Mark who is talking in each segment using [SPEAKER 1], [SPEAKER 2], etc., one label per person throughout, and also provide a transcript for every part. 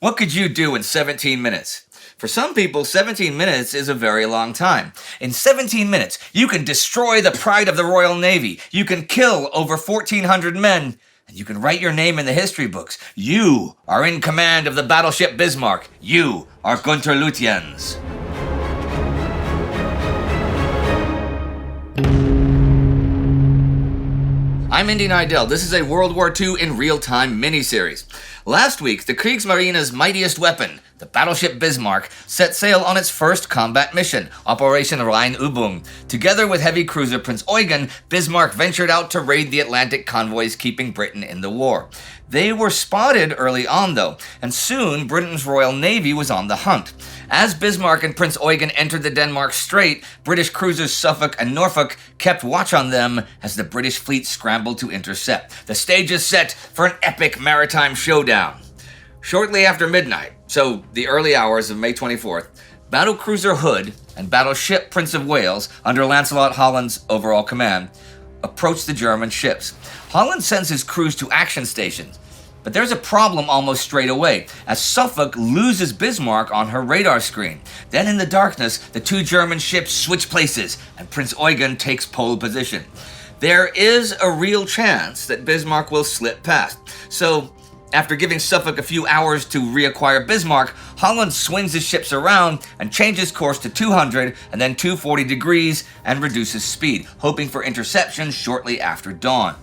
[SPEAKER 1] What could you do in 17 minutes? For some people, 17 minutes is a very long time. In 17 minutes, you can destroy the pride of the Royal Navy, you can kill over 1,400 men, and you can write your name in the history books. You are in command of the battleship Bismarck. You are Gunther Lutyens. I'm Indy Neidell. This is a World War II in real-time miniseries. Last week, the Kriegsmarine's mightiest weapon, the battleship Bismarck, set sail on its first combat mission, Operation Rheinübung. Together with heavy cruiser Prinz Eugen, Bismarck ventured out to raid the Atlantic convoys keeping Britain in the war. They were spotted early on, though, and soon Britain's Royal Navy was on the hunt. As Bismarck and Prinz Eugen entered the Denmark Strait, British cruisers Suffolk and Norfolk kept watch on them as the British fleet scrambled to intercept. The stage is set for an epic maritime showdown. Shortly after midnight, so the early hours of May 24th, battlecruiser Hood and battleship Prince of Wales, under Lancelot Holland's overall command, approached the German ships. Holland sends his crews to action stations, but there's a problem almost straight away, as Suffolk loses Bismarck on her radar screen. Then in the darkness, the two German ships switch places, and Prinz Eugen takes pole position. There is a real chance that Bismarck will slip past. So, after giving Suffolk a few hours to reacquire Bismarck, Holland swings his ships around and changes course to 200 and then 240 degrees and reduces speed, hoping for interception shortly after dawn.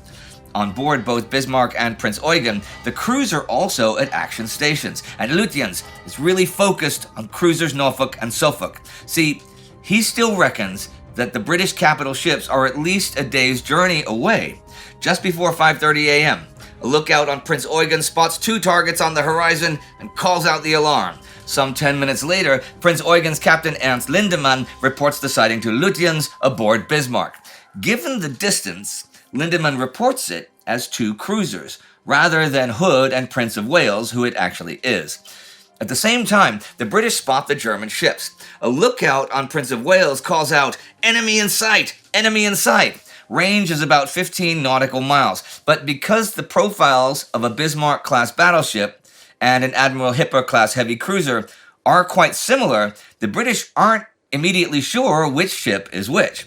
[SPEAKER 1] On board both Bismarck and Prinz Eugen, the crews are also at action stations, and Lutyens is really focused on cruisers Norfolk and Suffolk. See, he still reckons that the British capital ships are at least a day's journey away. Just before 5:30 a.m., a lookout on Prinz Eugen spots two targets on the horizon and calls out the alarm. Some 10 minutes later, Prinz Eugen's captain Ernst Lindemann reports the sighting to Lutyens aboard Bismarck. Given the distance, Lindemann reports it as two cruisers, rather than Hood and Prince of Wales, who it actually is. At the same time, the British spot the German ships. A lookout on Prince of Wales calls out, "Enemy in sight! Enemy in sight!" Range is about 15 nautical miles, but because the profiles of a Bismarck-class battleship and an Admiral Hipper-class heavy cruiser are quite similar, the British aren't immediately sure which ship is which.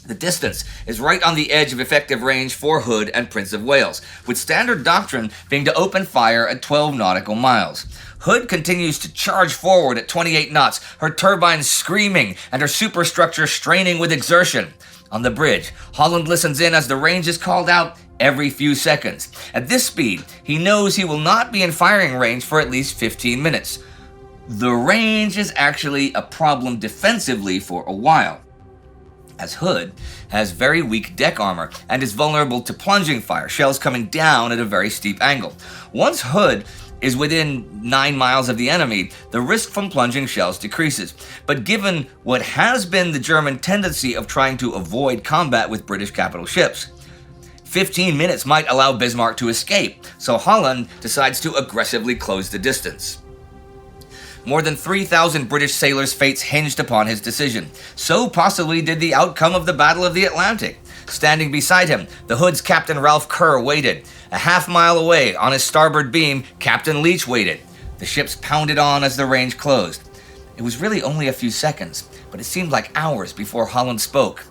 [SPEAKER 1] The distance is right on the edge of effective range for Hood and Prince of Wales, with standard doctrine being to open fire at 12 nautical miles. Hood continues to charge forward at 28 knots, her turbines screaming and her superstructure straining with exertion. On the bridge, Holland listens in as the range is called out every few seconds. At this speed, he knows he will not be in firing range for at least 15 minutes. The range is actually a problem defensively for a while, as Hood has very weak deck armor and is vulnerable to plunging fire, shells coming down at a very steep angle. Once Hood is within 9 miles of the enemy, the risk from plunging shells decreases. But given what has been the German tendency of trying to avoid combat with British capital ships, 15 minutes might allow Bismarck to escape, so Holland decides to aggressively close the distance. More than 3,000 British sailors' fates hinged upon his decision. So possibly did the outcome of the Battle of the Atlantic. Standing beside him, the Hood's Captain Ralph Kerr waited. A half-mile away, on his starboard beam, Captain Leach waited. The ships pounded on as the range closed. It was really only a few seconds, but it seemed like hours before Holland spoke.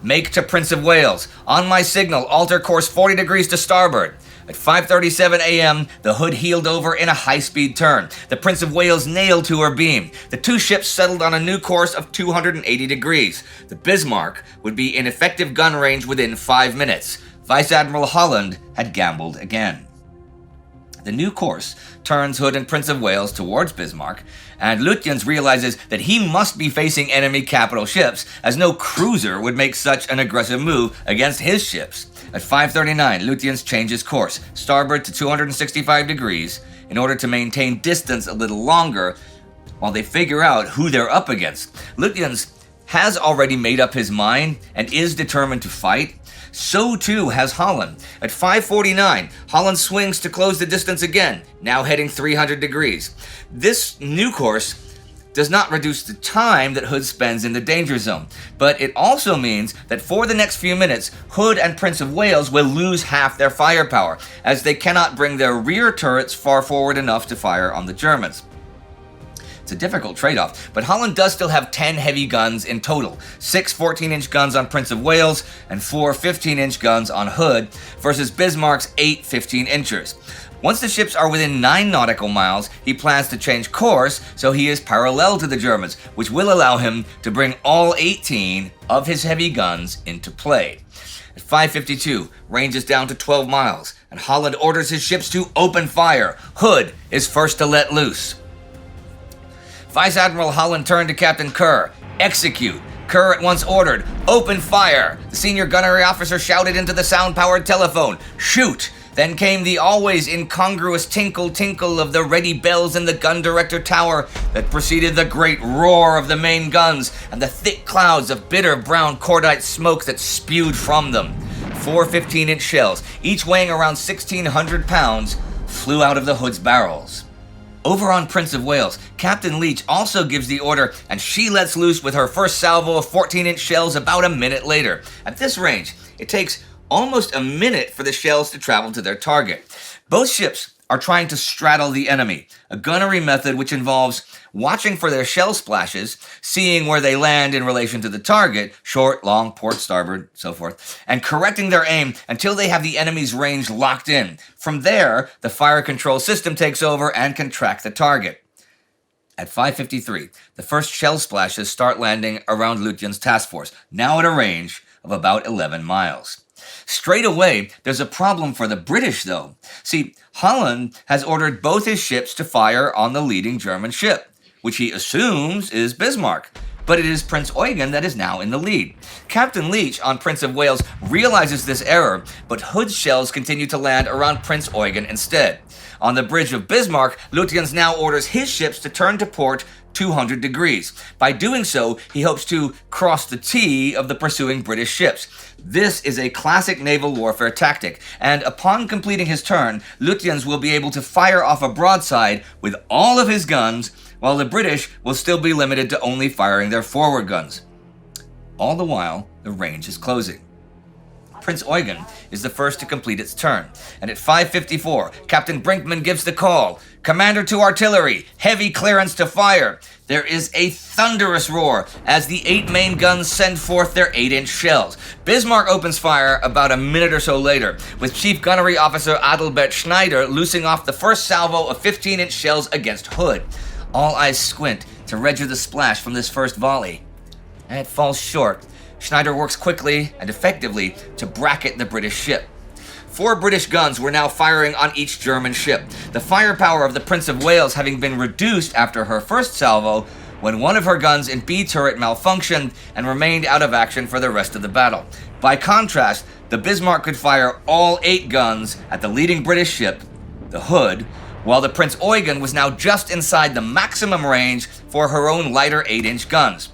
[SPEAKER 1] "Make to Prince of Wales. On my signal, alter course 40 degrees to starboard." At 5:37 a.m., the Hood heeled over in a high-speed turn. The Prince of Wales nailed to her beam. The two ships settled on a new course of 280 degrees. The Bismarck would be in effective gun range within 5 minutes. Vice Admiral Holland had gambled again. The new course turns Hood and Prince of Wales towards Bismarck, and Lutyens realizes that he must be facing enemy capital ships, as no cruiser would make such an aggressive move against his ships. At 5:39, Lutyens changes course, starboard to 265 degrees, in order to maintain distance a little longer while they figure out who they're up against. Lutyens has already made up his mind and is determined to fight. So too has Holland. At 5:49, Holland swings to close the distance again, now heading 300 degrees. This new course does not reduce the time that Hood spends in the danger zone, but it also means that for the next few minutes, Hood and Prince of Wales will lose half their firepower, as they cannot bring their rear turrets far forward enough to fire on the Germans. It's a difficult trade-off, but Holland does still have 10 heavy guns in total, 6 14-inch guns on Prince of Wales and 4 15-inch guns on Hood, versus Bismarck's 8 15-inchers. Once the ships are within 9 nautical miles, he plans to change course so he is parallel to the Germans, which will allow him to bring all 18 of his heavy guns into play. At 5:52, range is down to 12 miles, and Holland orders his ships to open fire. Hood is first to let loose. Vice Admiral Holland turned to Captain Kerr. Execute. Kerr at once ordered, open fire. The senior gunnery officer shouted into the sound-powered telephone, shoot. Then came the always incongruous tinkle-tinkle of the ready bells in the gun director tower that preceded the great roar of the main guns and the thick clouds of bitter brown cordite smoke that spewed from them. 4 15-inch shells, each weighing around 1,600 pounds, flew out of the Hood's barrels. Over on Prince of Wales, Captain Leach also gives the order, and she lets loose with her first salvo of 14-inch shells about a minute later. At this range, it takes almost a minute for the shells to travel to their target. Both ships are trying to straddle the enemy, a gunnery method which involves watching for their shell splashes, seeing where they land in relation to the target, short, long, port, starboard, so forth, and correcting their aim until they have the enemy's range locked in. From there, the fire control system takes over and can track the target. At 5:53, the first shell splashes start landing around Lutjen's task force, now at a range of about 11 miles. Straight away, there's a problem for the British, though. See, Holland has ordered both his ships to fire on the leading German ship, which he assumes is Bismarck, but it is Prince Eugen that is now in the lead. Captain Leach on Prince of Wales realizes this error, but Hood's shells continue to land around Prince Eugen instead. On the bridge of Bismarck, Lutjens now orders his ships to turn to port 200 degrees. By doing so, he hopes to cross the T of the pursuing British ships. This is a classic naval warfare tactic, and upon completing his turn, Lutjens will be able to fire off a broadside with all of his guns, while the British will still be limited to only firing their forward guns. All the while, the range is closing. Prince Eugen is the first to complete its turn, and at 5:54, Captain Brinkman gives the call. Commander to artillery, heavy clearance to fire. There is a thunderous roar as the 8 main guns send forth their 8-inch shells. Bismarck opens fire about a minute or so later, with Chief Gunnery Officer Adalbert Schneider loosing off the first salvo of 15-inch shells against Hood. All eyes squint to register the splash from this first volley, and it falls short. Schneider works quickly and effectively to bracket the British ship. 4 British guns were now firing on each German ship, the firepower of the Prince of Wales having been reduced after her first salvo when one of her guns in B turret malfunctioned and remained out of action for the rest of the battle. By contrast, the Bismarck could fire all 8 guns at the leading British ship, the Hood, while the Prince Eugen was now just inside the maximum range for her own lighter 8-inch guns.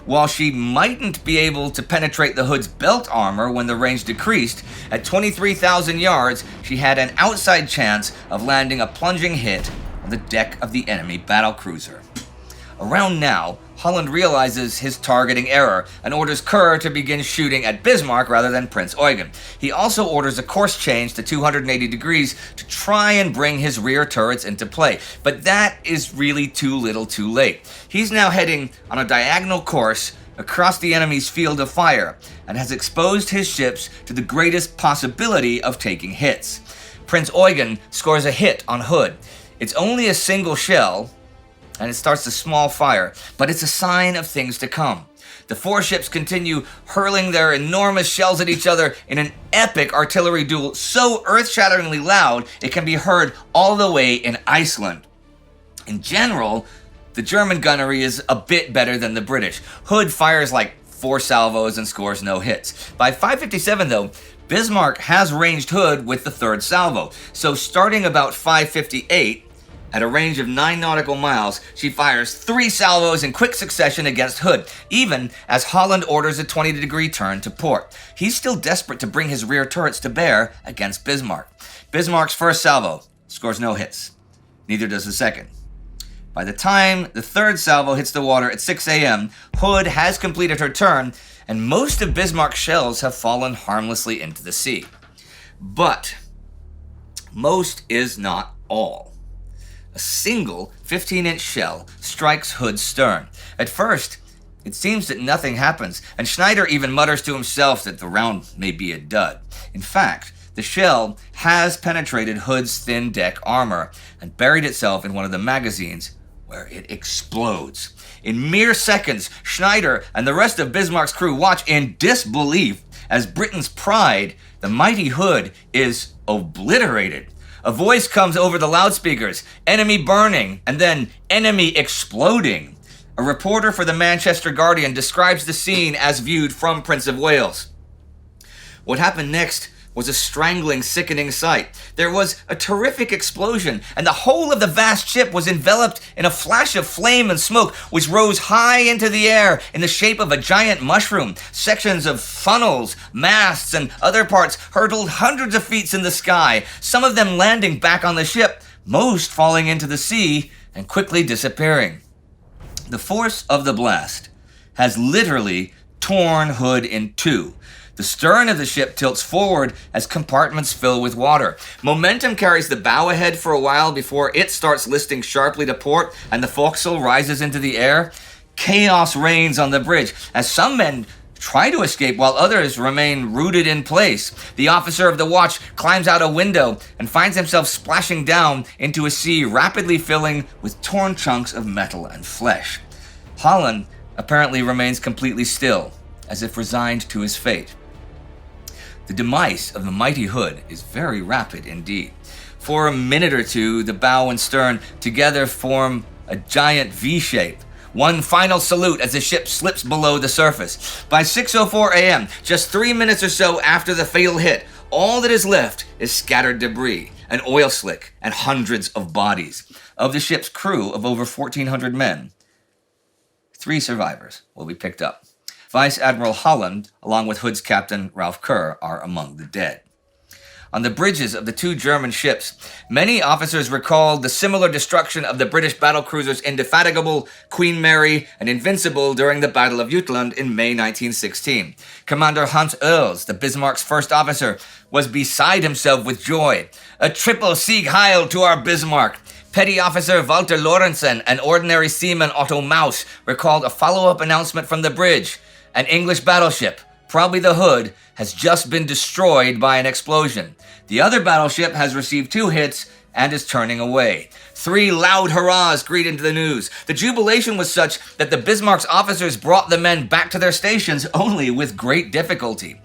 [SPEAKER 1] While she mightn't be able to penetrate the Hood's belt armor when the range decreased, at 23,000 yards, she had an outside chance of landing a plunging hit on the deck of the enemy battlecruiser. Around now, Holland realizes his targeting error and orders Kerr to begin shooting at Bismarck rather than Prince Eugen. He also orders a course change to 280 degrees to try and bring his rear turrets into play, but that is really too little too late. He's now heading on a diagonal course across the enemy's field of fire and has exposed his ships to the greatest possibility of taking hits. Prince Eugen scores a hit on Hood. It's only a single shell, and it starts a small fire, but it's a sign of things to come. The 4 ships continue hurling their enormous shells at each other in an epic artillery duel so earth-shatteringly loud it can be heard all the way in Iceland. In general, the German gunnery is a bit better than the British. Hood fires like 4 salvos and scores no hits. By 5:57 though, Bismarck has ranged Hood with the 3rd salvo, so starting about 5:58, at a range of 9 nautical miles, she fires 3 salvos in quick succession against Hood, even as Holland orders a 20-degree turn to port. He's still desperate to bring his rear turrets to bear against Bismarck. Bismarck's first salvo scores no hits. Neither does the second. By the time the third salvo hits the water at 6 a.m., Hood has completed her turn, and most of Bismarck's shells have fallen harmlessly into the sea. But most is not all. A single 15-inch shell strikes Hood's stern. At first, it seems that nothing happens, and Schneider even mutters to himself that the round may be a dud. In fact, the shell has penetrated Hood's thin deck armor and buried itself in one of the magazines, where it explodes. In mere seconds, Schneider and the rest of Bismarck's crew watch in disbelief as Britain's pride, the mighty Hood, is obliterated. A voice comes over the loudspeakers, enemy burning, and then enemy exploding. A reporter for the Manchester Guardian describes the scene as viewed from Prince of Wales. What happened next was a strangling, sickening sight. There was a terrific explosion, and the whole of the vast ship was enveloped in a flash of flame and smoke, which rose high into the air in the shape of a giant mushroom. Sections of funnels, masts, and other parts hurtled hundreds of feet in the sky, some of them landing back on the ship, most falling into the sea and quickly disappearing. The force of the blast has literally torn Hood in two. The stern of the ship tilts forward as compartments fill with water. Momentum carries the bow ahead for a while before it starts listing sharply to port and the forecastle rises into the air. Chaos reigns on the bridge as some men try to escape while others remain rooted in place. The officer of the watch climbs out a window and finds himself splashing down into a sea rapidly filling with torn chunks of metal and flesh. Holland apparently remains completely still, as if resigned to his fate. The demise of the mighty Hood is very rapid indeed. For a minute or two, the bow and stern together form a giant V shape. One final salute as the ship slips below the surface. By 6:04 a.m., just 3 minutes or so after the fatal hit, all that is left is scattered debris, an oil slick, and hundreds of bodies. Of the ship's crew of over 1,400 men, 3 survivors will be picked up. Vice Admiral Holland, along with Hood's captain Ralph Kerr, are among the dead. On the bridges of the 2 German ships, many officers recalled the similar destruction of the British battlecruisers Indefatigable, Queen Mary, and Invincible during the Battle of Jutland in May 1916. Commander Hans Earls, the Bismarck's first officer, was beside himself with joy. "A triple Sieg Heil to our Bismarck." Petty Officer Walter Lorentzen and Ordinary Seaman Otto Maus recalled a follow-up announcement from the bridge. An English battleship, probably the Hood, has just been destroyed by an explosion. The other battleship has received 2 hits and is turning away. 3 loud hurrahs greeted the news. The jubilation was such that the Bismarck's officers brought the men back to their stations only with great difficulty.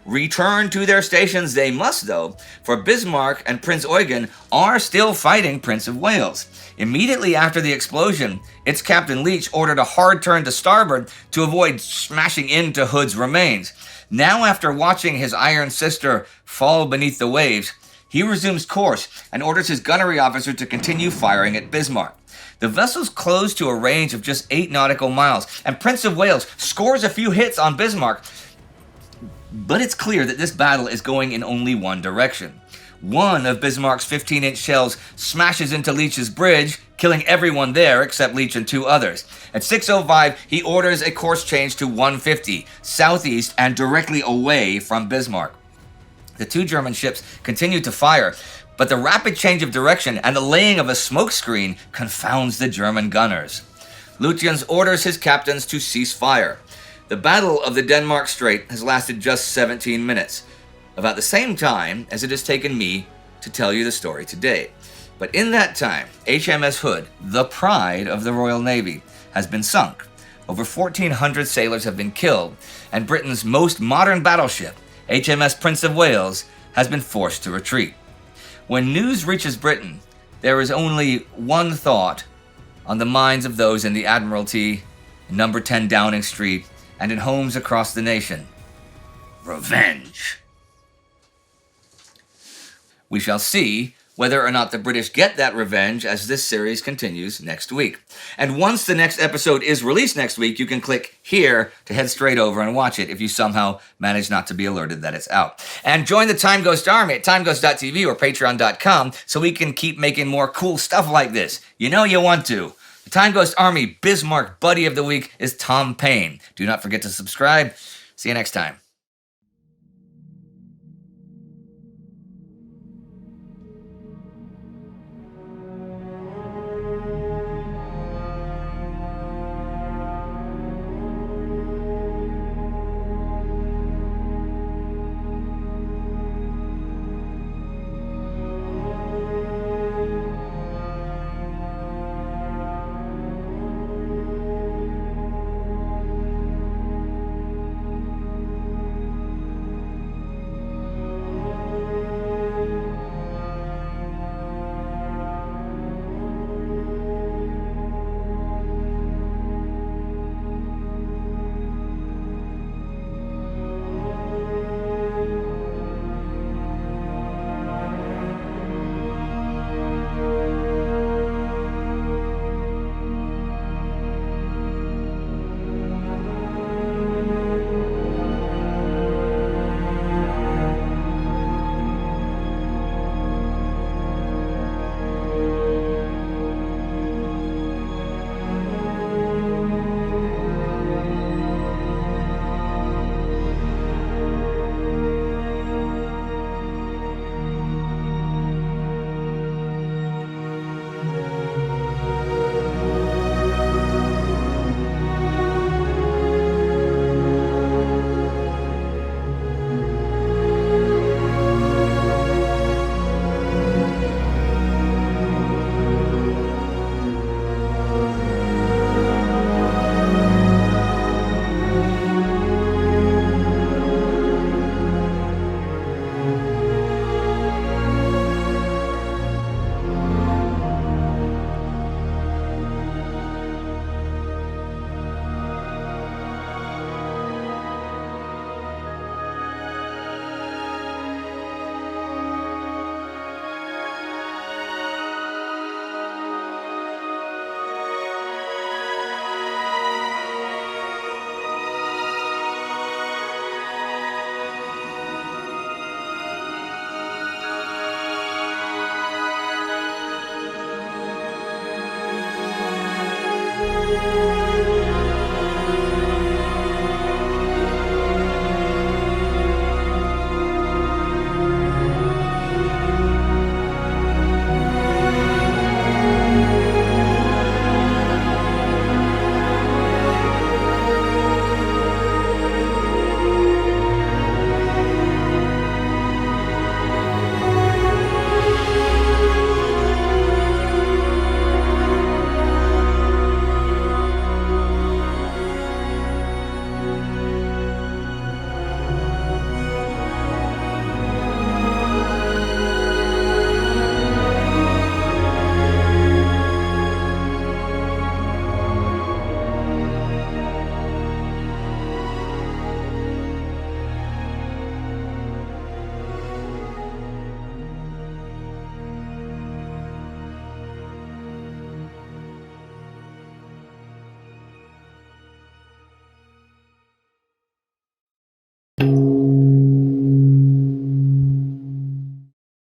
[SPEAKER 1] Return to their stations they must, though, for Bismarck and Prince Eugen are still fighting Prince of Wales. Immediately after the explosion, its Captain Leach ordered a hard turn to starboard to avoid smashing into Hood's remains. Now, after watching his iron sister fall beneath the waves, he resumes course and orders his gunnery officer to continue firing at Bismarck. The vessel's close to a range of just 8 nautical miles, and Prince of Wales scores a few hits on Bismarck. But it's clear that this battle is going in only one direction. One of Bismarck's 15-inch shells smashes into Leach's bridge, killing everyone there except Leach and 2 others. At 6:05, he orders a course change to 150, southeast and directly away from Bismarck. The 2 German ships continue to fire, but the rapid change of direction and the laying of a smoke screen confounds the German gunners. Lutyens orders his captains to cease fire. The Battle of the Denmark Strait has lasted just 17 minutes, about the same time as it has taken me to tell you the story today. But in that time, HMS Hood, the pride of the Royal Navy, has been sunk. Over 1,400 sailors have been killed, and Britain's most modern battleship, HMS Prince of Wales, has been forced to retreat. When news reaches Britain, there is only one thought on the minds of those in the Admiralty, in number 10 Downing Street, and in homes across the nation: revenge. We shall see whether or not the British get that revenge as this series continues next week. And once the next episode is released next week, you can click here to head straight over and watch it if you somehow manage not to be alerted that it's out. And join the Time Ghost Army at timeghost.tv or patreon.com so we can keep making more cool stuff like this. You know you want to. The Time Ghost Army Bismarck Buddy of the Week is Tom Payne. Do not forget to subscribe. See you next time.